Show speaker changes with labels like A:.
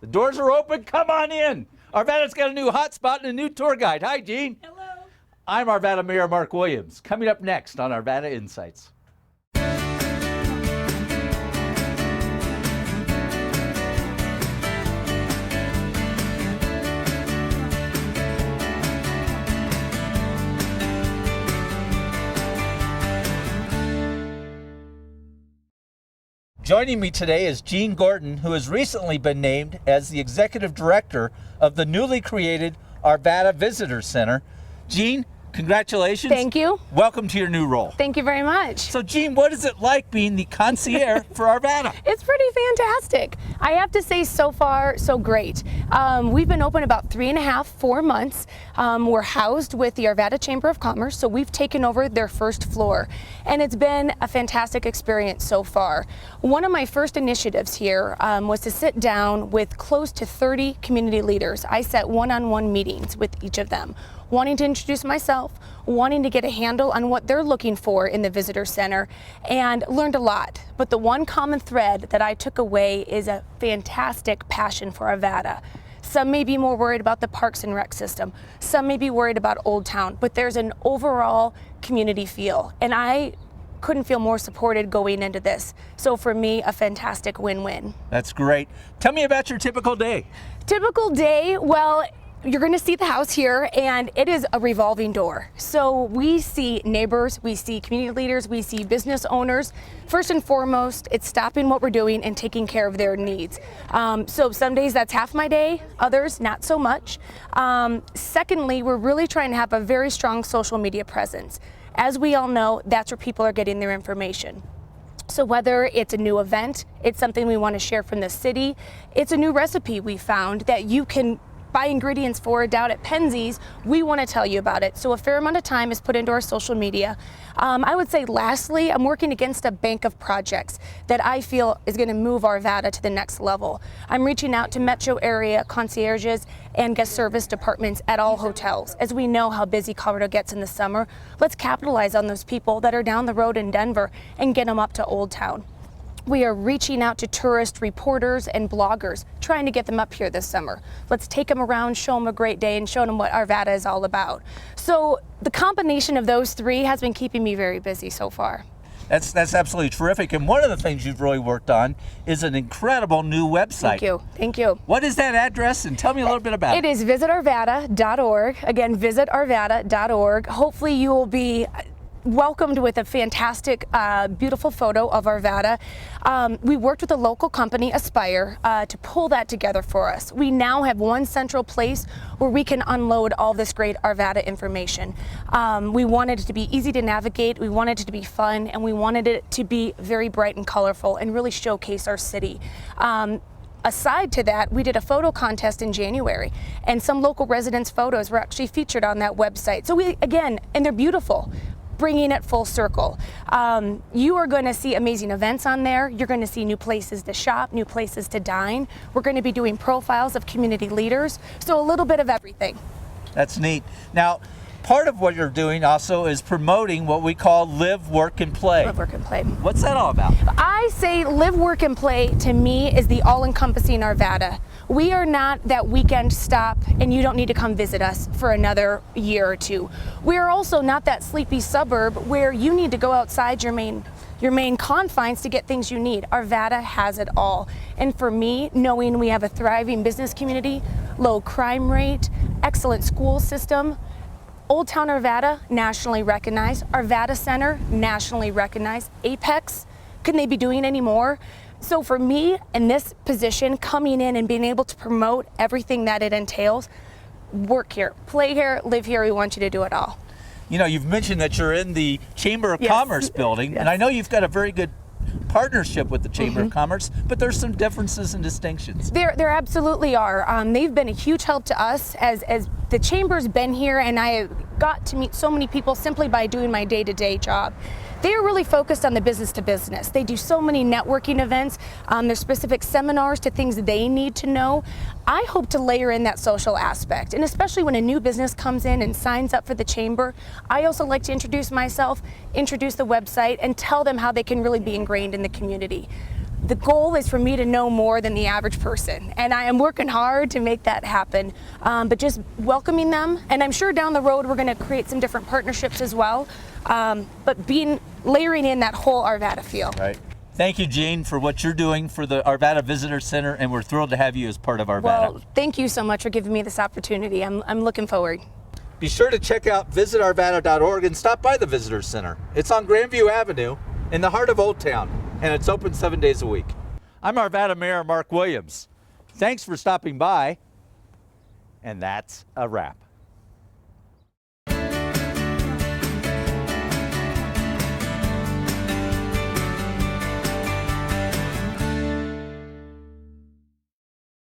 A: The doors are open. Come on in. Arvada's got a new hotspot and a new tour guide. Hi, Jean.
B: Hello.
A: I'm Arvada Mayor Marc Williams. Coming up next on Arvada Insights. Joining me today is Jean Gordon, who has recently been named as the Executive Director of the newly created Arvada Visitors Center. Jean, congratulations.
B: Thank you.
A: Welcome to your new role.
B: Thank you very much.
A: So Jean, what is it like being the concierge for Arvada?
B: It's pretty fantastic. I have to say, so far, so great. We've been open about 3.5, 4 months. We're housed with the Arvada Chamber of Commerce, so we've taken over their first floor. And it's been a fantastic experience so far. One of my first initiatives here was to sit down with close to 30 community leaders. I set one-on-one meetings with each of them, wanting to introduce myself, wanting to get a handle on what they're looking for in the visitor center, and learned a lot. But the one common thread that I took away is a fantastic passion for Arvada. Some may be more worried about the Parks and Rec system. Some may be worried about Olde Town, but there's an overall community feel. And I couldn't feel more supported going into this. So for me, a fantastic win-win.
A: That's great. Tell me about your typical day.
B: Typical day, well, you're going to see the house here, and it is a revolving door. So we see neighbors, we see community leaders, we see business owners. First and foremost, it's stopping what we're doing and taking care of their needs. So some days that's half my day, others not so much. Secondly, we're really trying to have a very strong social media presence. As we all know, that's where people are getting their information. So whether it's a new event, it's something we want to share from the city, it's a new recipe we found that you can buy ingredients for down at Penzies, we want to tell you about it. So a fair amount of time is put into our social media. I would say lastly, I'm working against a bank of projects that I feel is going to move Arvada to the next level. I'm reaching out to metro area concierges and guest service departments at all hotels. As we know how busy Colorado gets in the summer, let's capitalize on those people that are down the road in Denver and get them up to Olde Town. We are reaching out to tourist reporters and bloggers, trying to get them up here this summer. Let's take them around, show them a great day, and show them what Arvada is all about. So the combination of those three has been keeping me very busy so far.
A: That's absolutely terrific. And one of the things you've really worked on is an incredible new website.
B: Thank you. Thank you.
A: What is that address? And tell me a little bit about it.
B: It is visitarvada.org. Again, visitarvada.org. Hopefully you will be welcomed with a fantastic, beautiful photo of Arvada. We worked with a local company, Aspire, to pull that together for us. We now have one central place where we can unload all this great Arvada information. We wanted it to be easy to navigate, we wanted it to be fun, and we wanted it to be very bright and colorful and really showcase our city. Aside to that, we did a photo contest in January, and some local residents' photos were actually featured on that website. So we, again, and they're beautiful, bringing it full circle. You are going to see amazing events on there. You're going to see new places to shop, new places to dine. We're going to be doing profiles of community leaders, so a little bit of everything.
A: That's neat. Now, part of what you're doing also is promoting what we call live, work, and play.
B: Live, work, and play.
A: What's that all about?
B: I say live, work, and play to me is the all-encompassing Arvada. We are not that weekend stop and you don't need to come visit us for another year or two. We are also not that sleepy suburb where you need to go outside your main confines to get things you need. Arvada has it all. And for me, knowing we have a thriving business community, low crime rate, excellent school system, Olde Town Arvada, nationally recognized, Arvada Center, nationally recognized, Apex, couldn't they be doing any more? So for me, in this position, coming in and being able to promote everything that it entails, work here, play here, live here, we want you to do it all.
A: You know, you've mentioned that you're in the Chamber of
B: Yes.
A: Commerce building,
B: Yes.
A: and I know you've got a very good partnership with the Chamber of Commerce, but there's some differences and distinctions.
B: There absolutely are. They've been a huge help to us as the Chamber's been here, and I got to meet so many people simply by doing my day-to-day job. They are really focused on the business to business. They do so many networking events. There's specific seminars to things they need to know. I hope to layer in that social aspect, and especially when a new business comes in and signs up for the Chamber, I also like to introduce myself, introduce the website, and tell them how they can really be ingrained in the community. the goal is for me to know more than the average person, and I am working hard to make that happen. But just welcoming them, and I'm sure down the road we're going to create some different partnerships as well. But layering in that whole Arvada feel.
A: Right. Thank you, Jean, for what you're doing for the Arvada Visitors Center, and we're thrilled to have you as part of Arvada.
B: Well, thank you so much for giving me this opportunity. I'm looking forward.
A: Be sure to check out visitarvada.org and stop by the Visitors Center. It's on Grandview Avenue in the heart of Olde Town, and it's open 7 days a week. I'm Arvada Mayor Marc Williams. Thanks for stopping by, and that's a wrap.